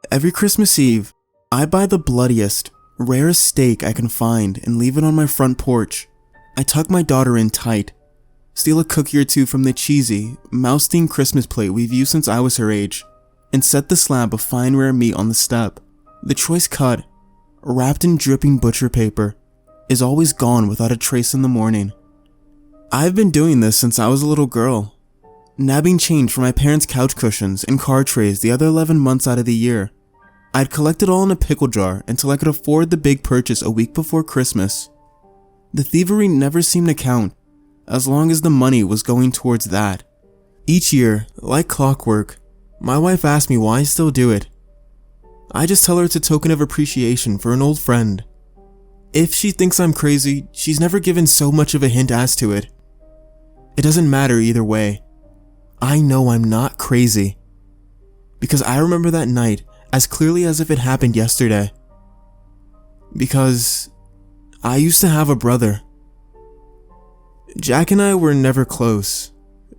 Every Christmas Eve, I buy the bloodiest, rarest steak I can find and leave it on my front porch. I tuck my daughter in tight, steal a cookie or two from the cheesy, mouse-themed Christmas plate we've used since I was her age, and set the slab of fine rare meat on the step. The choice cut, wrapped in dripping butcher paper, is always gone without a trace in the morning. I've been doing this since I was a little girl, nabbing change from my parents' couch cushions and card trays the other 11 months out of the year. I'd collect it all in a pickle jar until I could afford the big purchase a week before Christmas. The thievery never seemed to count, as long as the money was going towards that. Each year, like clockwork, my wife asks me why I still do it. I just tell her it's a token of appreciation for an old friend. If she thinks I'm crazy, she's never given so much of a hint as to it. It doesn't matter either way. I know I'm not crazy. Because I remember that night as clearly as if it happened yesterday. Because I used to have a brother. Jack and I were never close.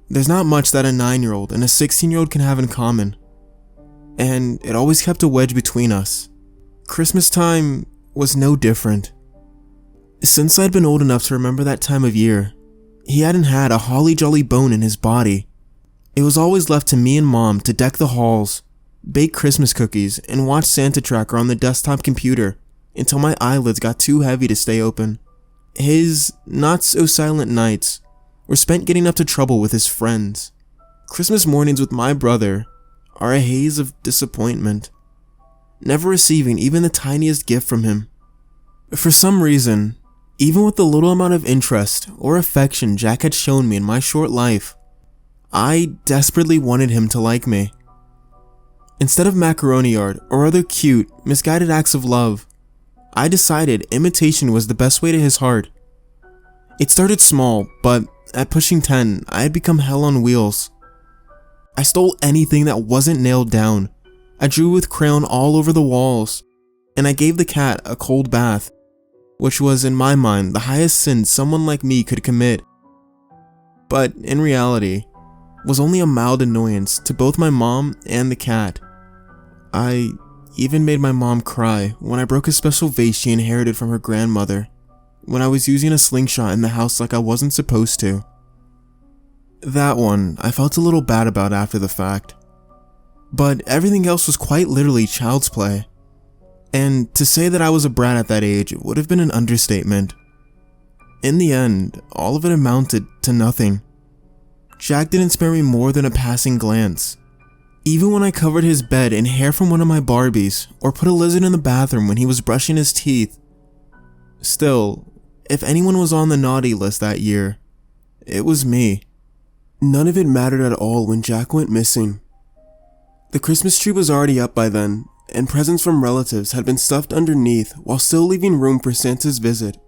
There's not much that a 9-year-old and a 16-year-old can have in common. And it always kept a wedge between us. Christmas time was no different. Since I'd been old enough to remember that time of year, he hadn't had a holly jolly bone in his body. It was always left to me and Mom to deck the halls, bake Christmas cookies, and watch Santa Tracker on the desktop computer until my eyelids got too heavy to stay open. His not-so-silent nights were spent getting up to trouble with his friends. Christmas mornings with my brother are a haze of disappointment, never receiving even the tiniest gift from him. For some reason, even with the little amount of interest or affection Jack had shown me in my short life, I desperately wanted him to like me. Instead of macaroni art or other cute, misguided acts of love, I decided imitation was the best way to his heart. It started small, but at pushing 10, I had become hell on wheels. I stole anything that wasn't nailed down. I drew with crayon all over the walls, and I gave the cat a cold bath, which was, in my mind, the highest sin someone like me could commit. But in reality, was only a mild annoyance to both my mom and the cat. I even made my mom cry when I broke a special vase she inherited from her grandmother, when I was using a slingshot in the house like I wasn't supposed to. That one I felt a little bad about after the fact. But everything else was quite literally child's play. And to say that I was a brat at that age would have been an understatement. In the end, all of it amounted to nothing. Jack didn't spare me more than a passing glance. Even when I covered his bed in hair from one of my Barbies, or put a lizard in the bathroom when he was brushing his teeth. Still, if anyone was on the naughty list that year, it was me. None of it mattered at all when Jack went missing. The Christmas tree was already up by then, and presents from relatives had been stuffed underneath while still leaving room for Santa's visit.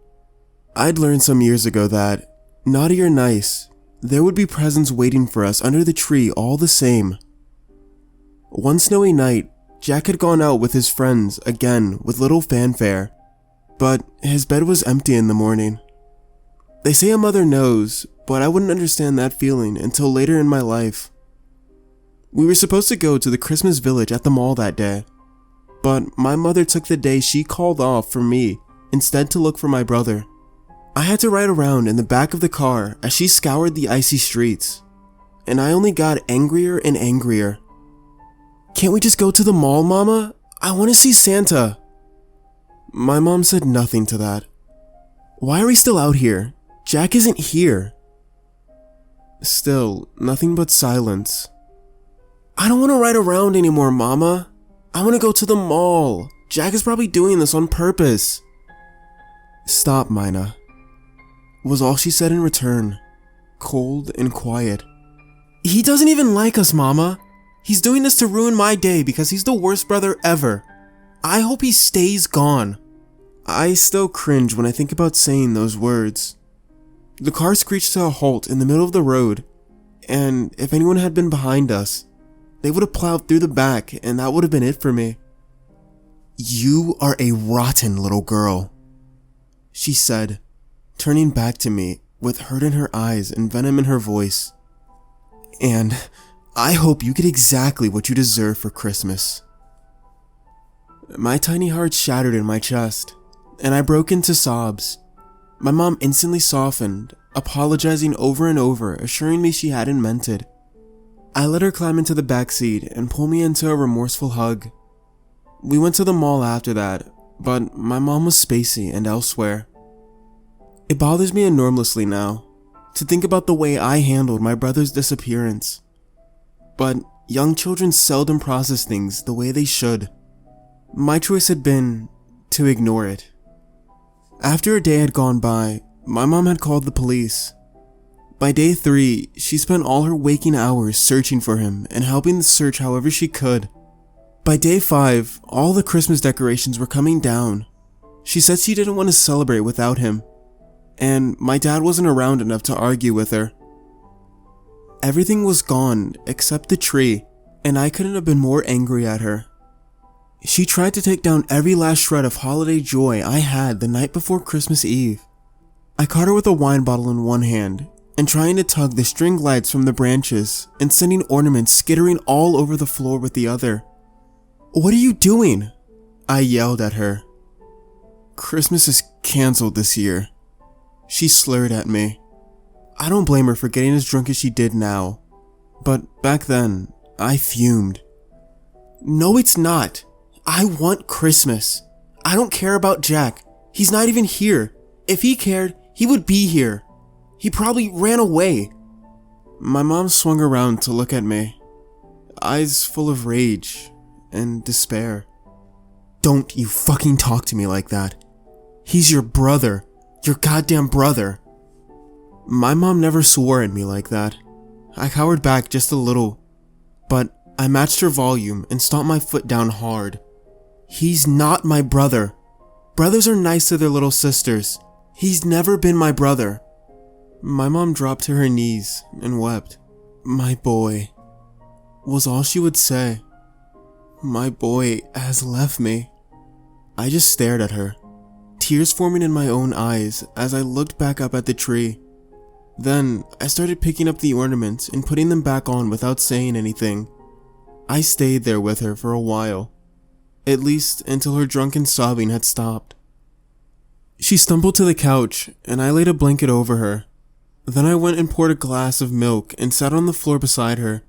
I'd learned some years ago that, naughty or nice, there would be presents waiting for us under the tree all the same. One snowy night, Jack had gone out with his friends again with little fanfare, but his bed was empty in the morning. They say a mother knows, but I wouldn't understand that feeling until later in my life. We were supposed to go to the Christmas village at the mall that day, but my mother took the day she called off for me instead to look for my brother. I had to ride around in the back of the car as she scoured the icy streets, and I only got angrier and angrier. "Can't we just go to the mall, Mama? I want to see Santa." My mom said nothing to that. "Why are we still out here? Jack isn't here." Still, nothing but silence. "I don't want to ride around anymore, Mama. I want to go to the mall. Jack is probably doing this on purpose." "Stop, Mina," was all she said in return, cold and quiet. "He doesn't even like us, Mama. He's doing this to ruin my day because he's the worst brother ever. I hope he stays gone." I still cringe when I think about saying those words. The car screeched to a halt in the middle of the road, and if anyone had been behind us, they would have plowed through the back and that would have been it for me. "You are a rotten little girl," she said, turning back to me with hurt in her eyes and venom in her voice. "And I hope you get exactly what you deserve for Christmas." My tiny heart shattered in my chest, and I broke into sobs. My mom instantly softened, apologizing over and over, assuring me she hadn't meant it. I let her climb into the back seat and pull me into a remorseful hug. We went to the mall after that, but my mom was spacey and elsewhere. It bothers me enormously now to think about the way I handled my brother's disappearance. But young children seldom process things the way they should. My choice had been to ignore it. After a day had gone by, my mom had called the police. By day 3, she spent all her waking hours searching for him and helping the search however she could. By day 5, all the Christmas decorations were coming down. She said she didn't want to celebrate without him, and my dad wasn't around enough to argue with her. Everything was gone except the tree, and I couldn't have been more angry at her. She tried to take down every last shred of holiday joy I had the night before Christmas Eve. I caught her with a wine bottle in one hand and trying to tug the string lights from the branches and sending ornaments skittering all over the floor with the other. "What are you doing?" I yelled at her. "Christmas is cancelled this year." She slurred at me. I don't blame her for getting as drunk as she did now, but back then, I fumed. "No, it's not. I want Christmas. I don't care about Jack. He's not even here. If he cared, he would be here. He probably ran away." My mom swung around to look at me, eyes full of rage and despair. "Don't you fucking talk to me like that. He's your brother. Your goddamn brother." My mom never swore at me like that. I cowered back just a little, but I matched her volume and stomped my foot down hard. "He's not my brother. Brothers are nice to their little sisters. He's never been my brother." My mom dropped to her knees and wept. "My boy," was all she would say. "My boy has left me." I just stared at her, tears forming in my own eyes as I looked back up at the tree. Then I started picking up the ornaments and putting them back on without saying anything. I stayed there with her for a while, at least until her drunken sobbing had stopped. She stumbled to the couch and I laid a blanket over her. Then I went and poured a glass of milk and sat on the floor beside her,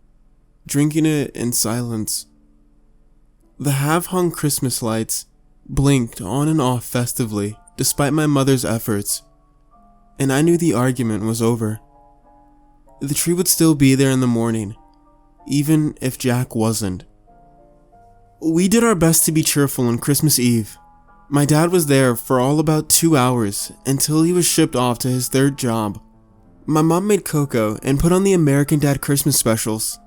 drinking it in silence. The half-hung Christmas lights blinked on and off festively despite my mother's efforts, and I knew the argument was over. The tree would still be there in the morning, even if Jack wasn't. We did our best to be cheerful on Christmas Eve. My dad was there for all about 2 hours until he was shipped off to his third job. My mom made cocoa and put on the American Dad Christmas specials.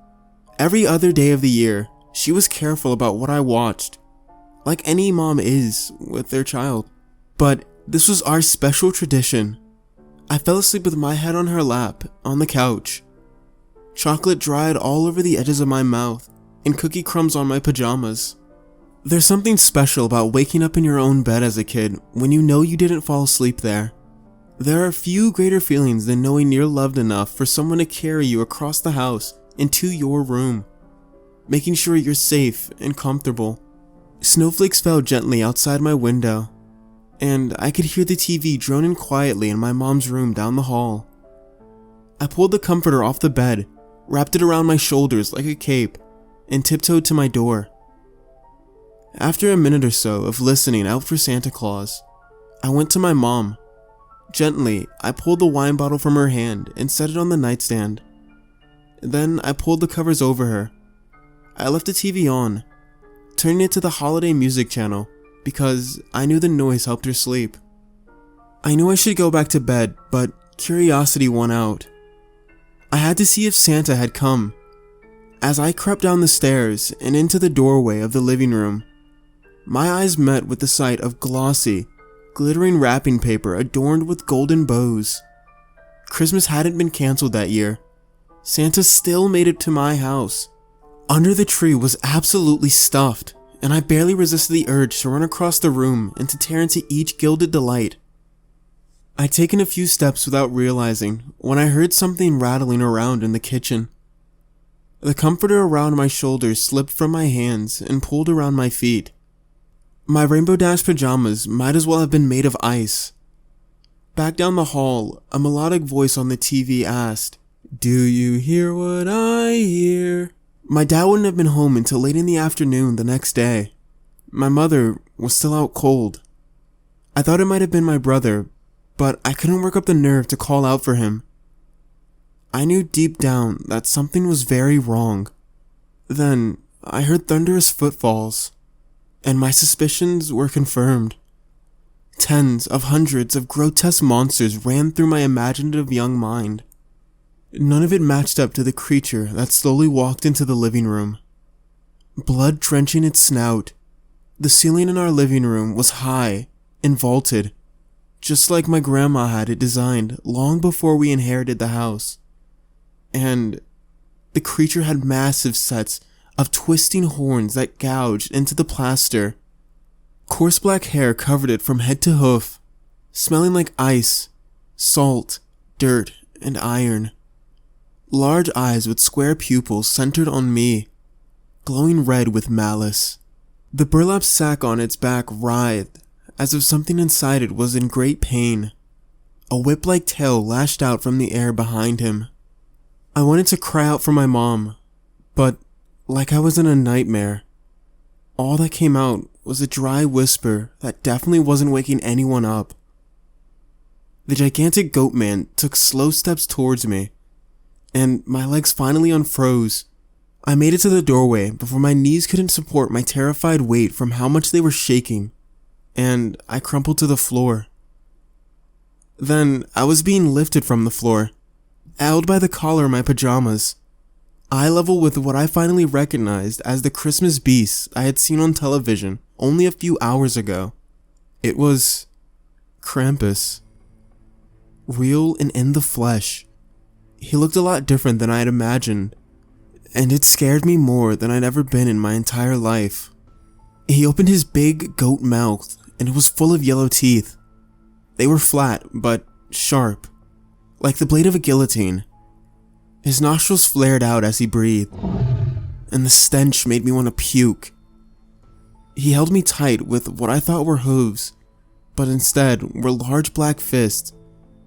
Every other day of the year, she was careful about what I watched, like any mom is with their child. But this was our special tradition. I fell asleep with my head on her lap, on the couch. Chocolate dried all over the edges of my mouth, and cookie crumbs on my pajamas. There's something special about waking up in your own bed as a kid when you know you didn't fall asleep there. There are few greater feelings than knowing you're loved enough for someone to carry you across the house into your room, making sure you're safe and comfortable. Snowflakes fell gently outside my window, and I could hear the TV droning quietly in my mom's room down the hall. I pulled the comforter off the bed, wrapped it around my shoulders like a cape, and tiptoed to my door. After a minute or so of listening out for Santa Claus, I went to my mom. Gently, I pulled the wine bottle from her hand and set it on the nightstand. Then I pulled the covers over her. I left the TV on, turning it to the holiday music channel because I knew the noise helped her sleep. I knew I should go back to bed, but curiosity won out. I had to see if Santa had come. As I crept down the stairs and into the doorway of the living room, my eyes met with the sight of glossy, glittering wrapping paper adorned with golden bows. Christmas hadn't been canceled that year. Santa still made it to my house. Under the tree was absolutely stuffed, and I barely resisted the urge to run across the room and to tear into each gilded delight. I'd taken a few steps without realizing when I heard something rattling around in the kitchen. The comforter around my shoulders slipped from my hands and pulled around my feet. My Rainbow Dash pajamas might as well have been made of ice. Back down the hall, a melodic voice on the TV asked, "Do you hear what I hear?" My dad wouldn't have been home until late in the afternoon the next day. My mother was still out cold. I thought it might have been my brother, but I couldn't work up the nerve to call out for him. I knew deep down that something was very wrong. Then I heard thunderous footfalls, and my suspicions were confirmed. Tens of hundreds of grotesque monsters ran through my imaginative young mind. None of it matched up to the creature that slowly walked into the living room. Blood drenching its snout, the ceiling in our living room was high and vaulted, just like my grandma had it designed long before we inherited the house. And the creature had massive sets of twisting horns that gouged into the plaster. Coarse black hair covered it from head to hoof, smelling like ice, salt, dirt, and iron. Large eyes with square pupils centered on me, glowing red with malice. The burlap sack on its back writhed, as if something inside it was in great pain. A whip-like tail lashed out from the air behind him. I wanted to cry out for my mom, but like I was in a nightmare. All that came out was a dry whisper that definitely wasn't waking anyone up. The gigantic goat man took slow steps towards me, and my legs finally unfroze. I made it to the doorway before my knees couldn't support my terrified weight from how much they were shaking, and I crumpled to the floor. Then I was being lifted from the floor, held by the collar of my pajamas, eye level with what I finally recognized as the Christmas beast I had seen on television only a few hours ago. It was Krampus. Real and in the flesh. He looked a lot different than I had imagined, and it scared me more than I'd ever been in my entire life. He opened his big goat mouth, and it was full of yellow teeth. They were flat, but sharp, like the blade of a guillotine. His nostrils flared out as he breathed, and the stench made me want to puke. He held me tight with what I thought were hooves, but instead were large black fists,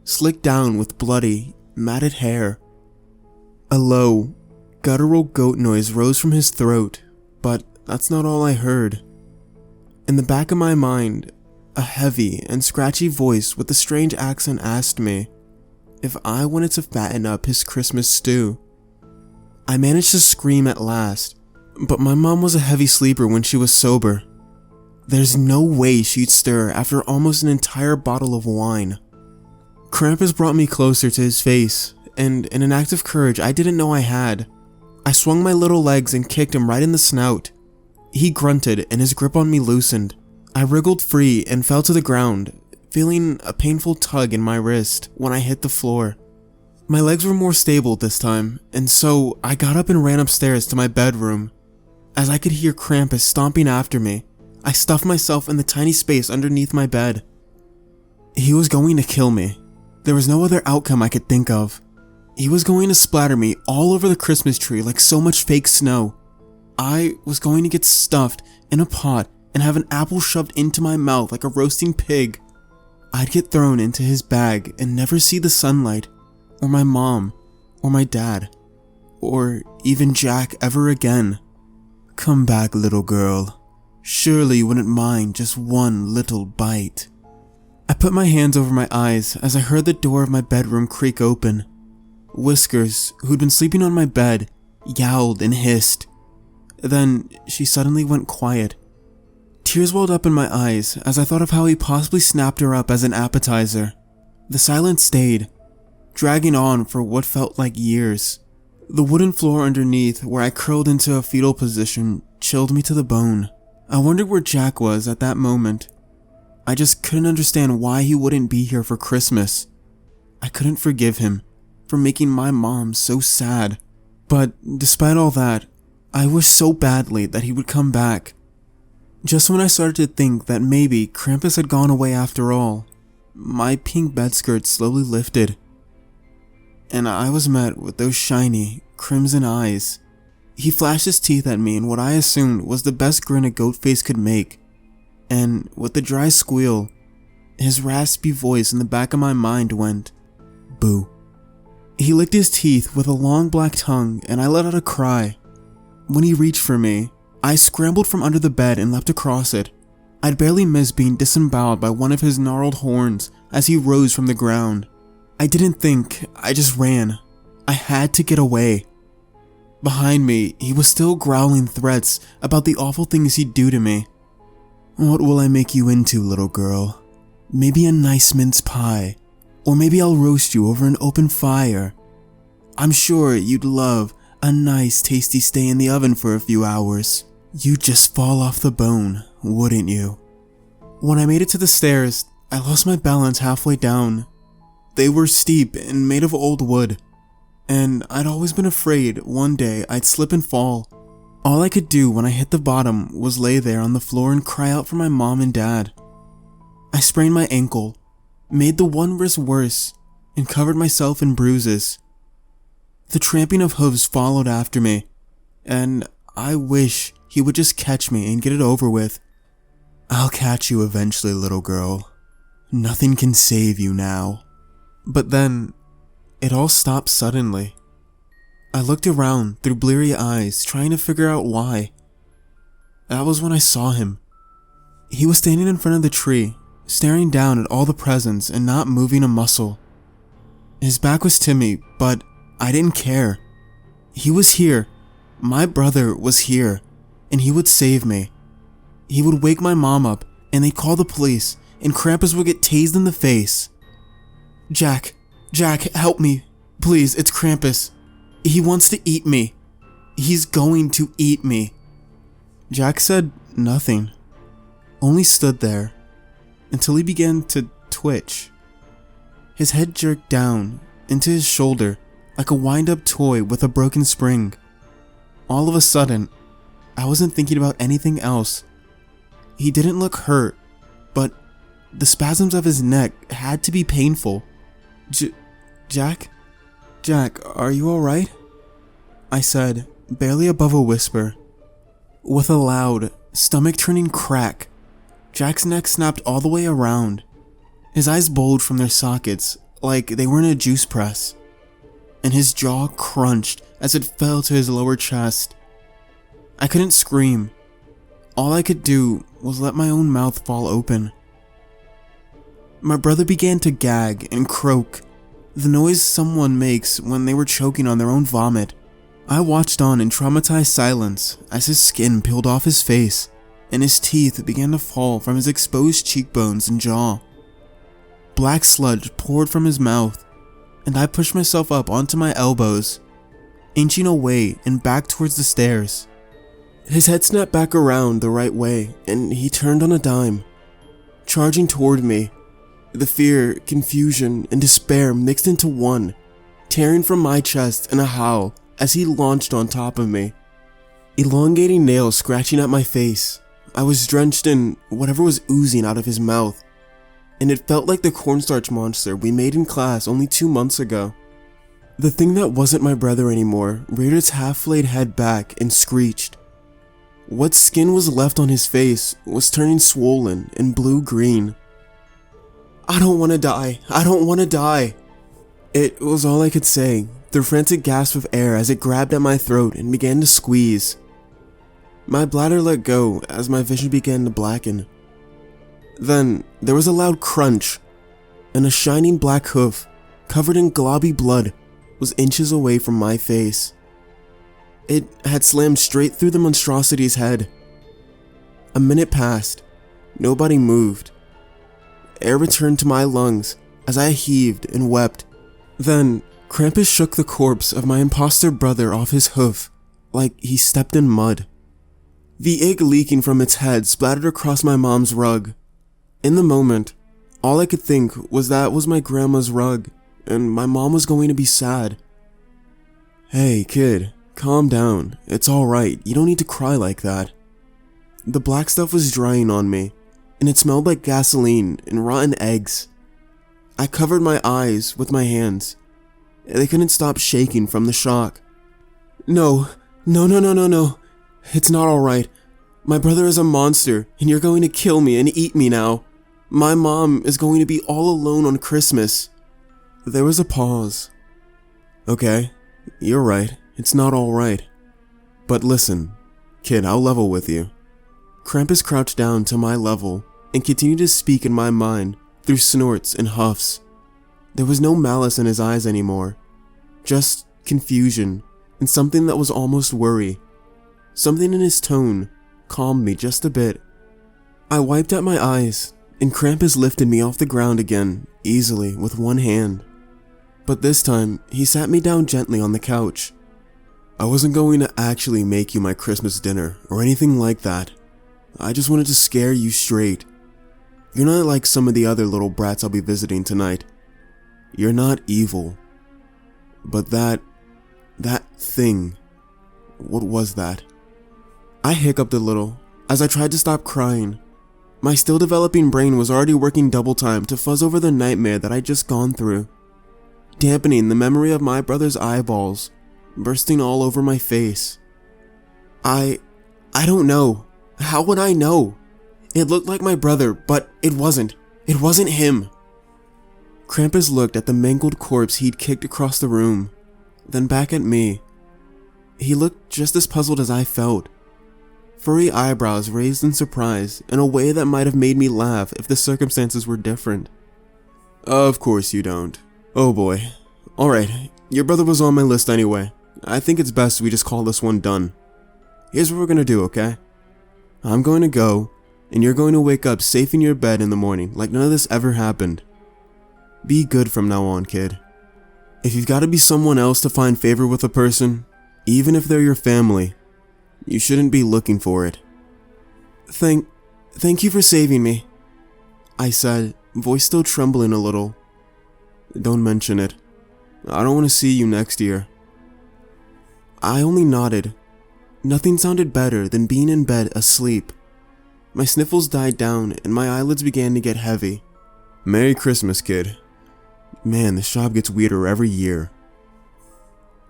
slicked down with bloody, matted hair. A low, guttural goat noise rose from his throat, but that's not all I heard. In the back of my mind, a heavy and scratchy voice with a strange accent asked me if I wanted to fatten up his Christmas stew. I managed to scream at last, but my mom was a heavy sleeper when she was sober. There's no way she'd stir after almost an entire bottle of wine. Krampus brought me closer to his face, and in an act of courage I didn't know I had, I swung my little legs and kicked him right in the snout. He grunted and his grip on me loosened. I wriggled free and fell to the ground, feeling a painful tug in my wrist when I hit the floor. My legs were more stable this time, and so I got up and ran upstairs to my bedroom. As I could hear Krampus stomping after me, I stuffed myself in the tiny space underneath my bed. He was going to kill me. There was no other outcome I could think of. He was going to splatter me all over the Christmas tree like so much fake snow. I was going to get stuffed in a pot and have an apple shoved into my mouth like a roasting pig. I'd get thrown into his bag and never see the sunlight, or my mom, or my dad, or even Jack ever again. Come back, little girl. Surely you wouldn't mind just one little bite. I put my hands over my eyes as I heard the door of my bedroom creak open. Whiskers, who'd been sleeping on my bed, yowled and hissed. Then she suddenly went quiet. Tears welled up in my eyes as I thought of how he possibly snapped her up as an appetizer. The silence stayed, dragging on for what felt like years. The wooden floor underneath, where I curled into a fetal position, chilled me to the bone. I wondered where Jack was at that moment. I just couldn't understand why he wouldn't be here for Christmas. I couldn't forgive him for making my mom so sad. But despite all that, I wished so badly that he would come back. Just when I started to think that maybe Krampus had gone away after all, my pink bedskirt slowly lifted, and I was met with those shiny, crimson eyes. He flashed his teeth at me in what I assumed was the best grin a goat face could make. and with a dry squeal, his raspy voice in the back of my mind went, "Boo." He licked his teeth with a long black tongue, and I let out a cry. When he reached for me, I scrambled from under the bed and leapt across it. I'd barely missed being disemboweled by one of his gnarled horns as he rose from the ground. I didn't think, I just ran. I had to get away. Behind me, he was still growling threats about the awful things he'd do to me. "What will I make you into, little girl? Maybe a nice mince pie, or maybe I'll roast you over an open fire. I'm sure you'd love a nice tasty stay in the oven for a few hours. You'd just fall off the bone, wouldn't you?" When I made it to the stairs, I lost my balance halfway down. They were steep and made of old wood, and I'd always been afraid one day I'd slip and fall. All I could do when I hit the bottom was lay there on the floor and cry out for my mom and dad. I sprained my ankle, made the one wrist worse, and covered myself in bruises. The tramping of hooves followed after me, and I wish he would just catch me and get it over with. "I'll catch you eventually, little girl. Nothing can save you now." But then, it all stopped suddenly. I looked around through bleary eyes, trying to figure out why. That was when I saw him. He was standing in front of the tree, staring down at all the presents and not moving a muscle. His back was to me, but I didn't care. He was here. My brother was here, and he would save me. He would wake my mom up, and they'd call the police, and Krampus would get tased in the face. Jack, help me. Please, it's Krampus. He wants to eat me. He's going to eat me." Jack said nothing, only stood there, until he began to twitch. His head jerked down into his shoulder like a wind-up toy with a broken spring. All of a sudden, I wasn't thinking about anything else. He didn't look hurt, but the spasms of his neck had to be painful. Jack, are you alright?" I said, barely above a whisper. With a loud, stomach-turning crack, Jack's neck snapped all the way around. His eyes bulged from their sockets like they were in a juice press, and his jaw crunched as it fell to his lower chest. I couldn't scream. All I could do was let my own mouth fall open. My brother began to gag and croak, the noise someone makes when they were choking on their own vomit. I watched on in traumatized silence as his skin peeled off his face and his teeth began to fall from his exposed cheekbones and jaw. Black sludge poured from his mouth, and I pushed myself up onto my elbows, inching away and back towards the stairs. His head snapped back around the right way, and he turned on a dime, charging toward me. The fear, confusion, and despair mixed into one, tearing from my chest in a howl as he launched on top of me. Elongating nails scratching at my face, I was drenched in whatever was oozing out of his mouth, and it felt like the cornstarch monster we made in class only 2 months ago. The thing that wasn't my brother anymore reared its half-flayed head back and screeched. What skin was left on his face was turning swollen and blue-green. "I don't want to die. I don't want to die." It was all I could say, through frantic gasps of air as it grabbed at my throat and began to squeeze. My bladder let go as my vision began to blacken. Then there was a loud crunch, and a shining black hoof, covered in globby blood, was inches away from my face. It had slammed straight through the monstrosity's head. A minute passed. Nobody moved. Air returned to my lungs as I heaved and wept. Then Krampus shook the corpse of my imposter brother off his hoof like he stepped in mud. The egg leaking from its head splattered across my mom's rug. In the moment, all I could think was that was my grandma's rug, and my mom was going to be sad. "Hey, kid, calm down. It's alright. You don't need to cry like that." The black stuff was drying on me, and it smelled like gasoline and rotten eggs. I covered my eyes with my hands. They couldn't stop shaking from the shock. No. It's not alright. My brother is a monster, and you're going to kill me and eat me now. My mom is going to be all alone on Christmas." There was a pause. "Okay, you're right. It's not all right. But listen, kid, I'll level with you." Krampus crouched down to my level and continued to speak in my mind through snorts and huffs. There was no malice in his eyes anymore, just confusion and something that was almost worry. Something in his tone calmed me just a bit. I wiped at my eyes, and Krampus lifted me off the ground again, easily, with one hand. But this time, he sat me down gently on the couch. "I wasn't going to actually make you my Christmas dinner or anything like that. I just wanted to scare you straight. You're not like some of the other little brats I'll be visiting tonight. You're not evil. But that thing, what was that?" I hiccuped a little as I tried to stop crying. My still developing brain was already working double time to fuzz over the nightmare that I'd just gone through, dampening the memory of my brother's eyeballs bursting all over my face. I don't know. How would I know? It looked like my brother, but it wasn't. It wasn't him. Krampus looked at the mangled corpse he'd kicked across the room, then back at me. He looked just as puzzled as I felt. Furry eyebrows raised in surprise in a way that might have made me laugh if the circumstances were different. "Of course you don't. Oh boy. Alright, your brother was on my list anyway. I think it's best we just call this one done. Here's what we're gonna do, okay? I'm going to go, and you're going to wake up safe in your bed in the morning like none of this ever happened. Be good from now on, kid. If you've got to be someone else to find favor with a person, even if they're your family, you shouldn't be looking for it." Thank you for saving me," I said, voice still trembling a little. "Don't mention it. I don't want to see you next year." I only nodded. Nothing sounded better than being in bed asleep. My sniffles died down and my eyelids began to get heavy. "Merry Christmas, kid. Man, this job gets weirder every year."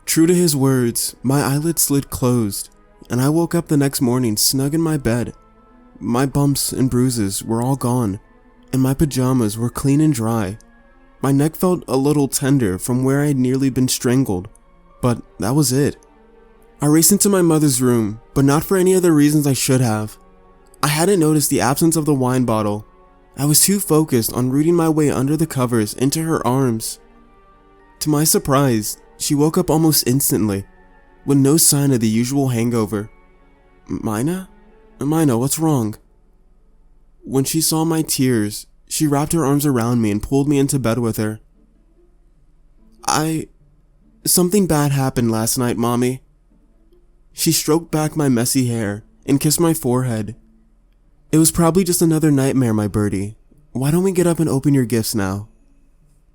True to his words, my eyelids slid closed, and I woke up the next morning snug in my bed. My bumps and bruises were all gone, and my pajamas were clean and dry. My neck felt a little tender from where I had nearly been strangled, but that was it. I raced into my mother's room, but not for any other reasons I should have. I hadn't noticed the absence of the wine bottle. I was too focused on rooting my way under the covers into her arms. To my surprise, she woke up almost instantly, with no sign of the usual hangover. "Mina? Mina, what's wrong?" When she saw my tears, she wrapped her arms around me and pulled me into bed with her. Something bad happened last night, Mommy." She stroked back my messy hair and kissed my forehead. "It was probably just another nightmare, my birdie. Why don't we get up and open your gifts now?"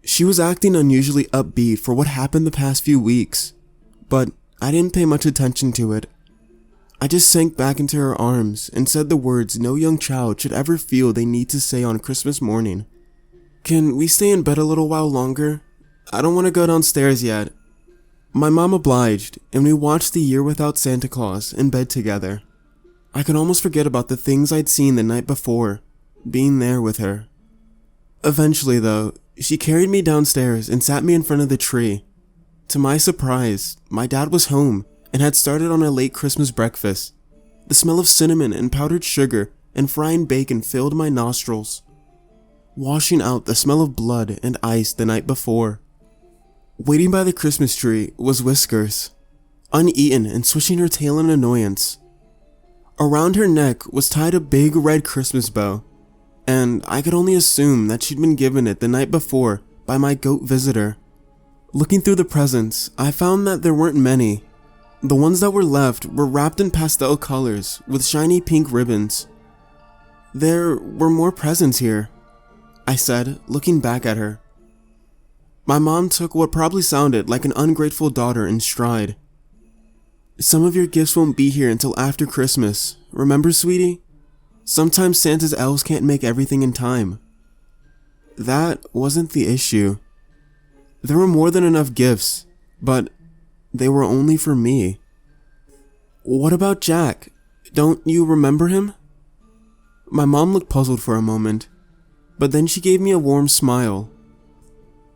She was acting unusually upbeat for what happened the past few weeks, but I didn't pay much attention to it. I just sank back into her arms and said the words no young child should ever feel they need to say on Christmas morning. "Can we stay in bed a little while longer? I don't want to go downstairs yet." My mom obliged, and we watched The Year Without Santa Claus in bed together. I could almost forget about the things I'd seen the night before, being there with her. Eventually, though, she carried me downstairs and sat me in front of the tree. To my surprise, my dad was home and had started on a late Christmas breakfast. The smell of cinnamon and powdered sugar and frying bacon filled my nostrils, washing out the smell of blood and ice the night before. Waiting by the Christmas tree was Whiskers, uneaten and swishing her tail in annoyance. Around her neck was tied a big red Christmas bow, and I could only assume that she'd been given it the night before by my goat visitor. Looking through the presents, I found that there weren't many. The ones that were left were wrapped in pastel colors with shiny pink ribbons. "There were more presents here," I said, looking back at her. My mom took what probably sounded like an ungrateful daughter in stride. "Some of your gifts won't be here until after Christmas. Remember, sweetie? Sometimes Santa's elves can't make everything in time." That wasn't the issue. There were more than enough gifts, but they were only for me. "What about Jack? Don't you remember him? My mom looked puzzled for a moment, but then she gave me a warm smile.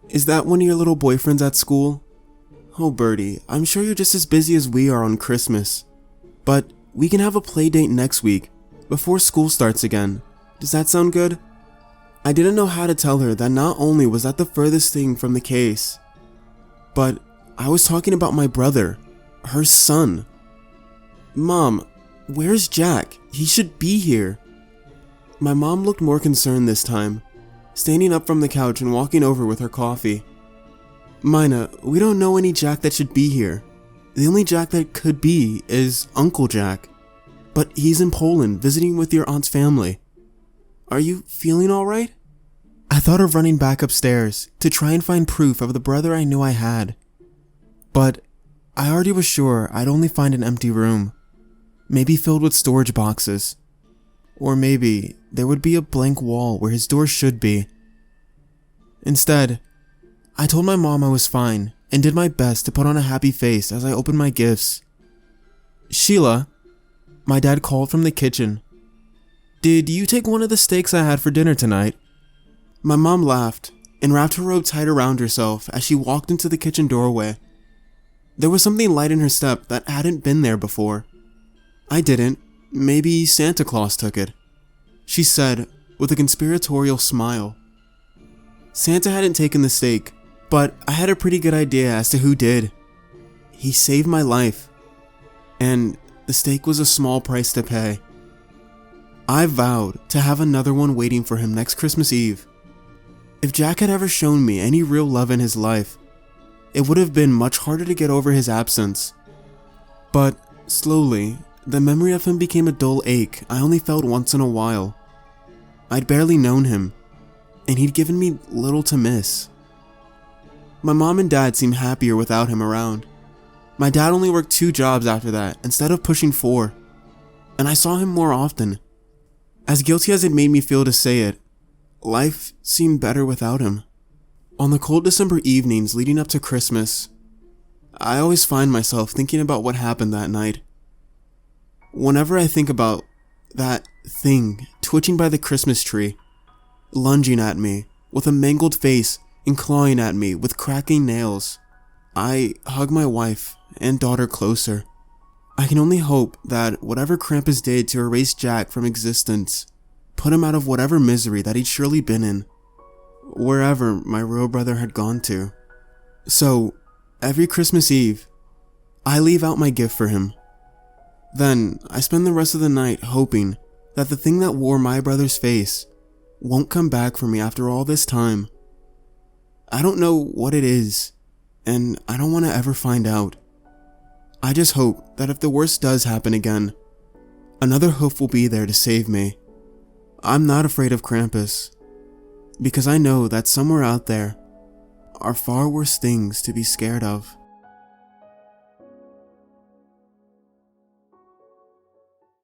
Is that one of your little boyfriends at school? Oh, Birdie, I'm sure you're just as busy as we are on Christmas. But we can have a play date next week, before school starts again. Does that sound good? I didn't know how to tell her that not only was that the furthest thing from the case, but I was talking about my brother, her son. Mom, where's Jack? He should be here. My mom looked more concerned this time, standing up from the couch and walking over with her coffee. Mina, we don't know any Jack that should be here. The only Jack that could be is Uncle Jack. But he's in Poland visiting with your aunt's family. Are you feeling alright? I thought of running back upstairs to try and find proof of the brother I knew I had. But I already was sure I'd only find an empty room, maybe filled with storage boxes. Or maybe there would be a blank wall where his door should be. Instead, I told my mom I was fine and did my best to put on a happy face as I opened my gifts. Sheila, my dad called from the kitchen. Did you take one of the steaks I had for dinner tonight? My mom laughed and wrapped her robe tight around herself as she walked into the kitchen doorway. There was something light in her step that hadn't been there before. I didn't. Maybe Santa Claus took it, she said with a conspiratorial smile. Santa hadn't taken the steak, but I had a pretty good idea as to who did. He saved my life, and the steak was a small price to pay. I vowed to have another one waiting for him next Christmas Eve. If Jack had ever shown me any real love in his life, it would have been much harder to get over his absence. But slowly, the memory of him became a dull ache I only felt once in a while. I'd barely known him, and he'd given me little to miss. My mom and dad seemed happier without him around. My dad only worked 2 jobs after that instead of pushing 4, and I saw him more often. As guilty as it made me feel to say it, life seemed better without him. On the cold December evenings leading up to Christmas, I always find myself thinking about what happened that night. Whenever I think about that thing twitching by the Christmas tree, lunging at me with a mangled face and clawing at me with cracking nails, I hug my wife and daughter closer. I can only hope that whatever Krampus did to erase Jack from existence put him out of whatever misery that he'd surely been in, wherever my real brother had gone to. So, every Christmas Eve, I leave out my gift for him. Then, I spend the rest of the night hoping that the thing that wore my brother's face won't come back for me after all this time. I don't know what it is, and I don't want to ever find out. I just hope that if the worst does happen again, another hoof will be there to save me. I'm not afraid of Krampus, because I know that somewhere out there are far worse things to be scared of.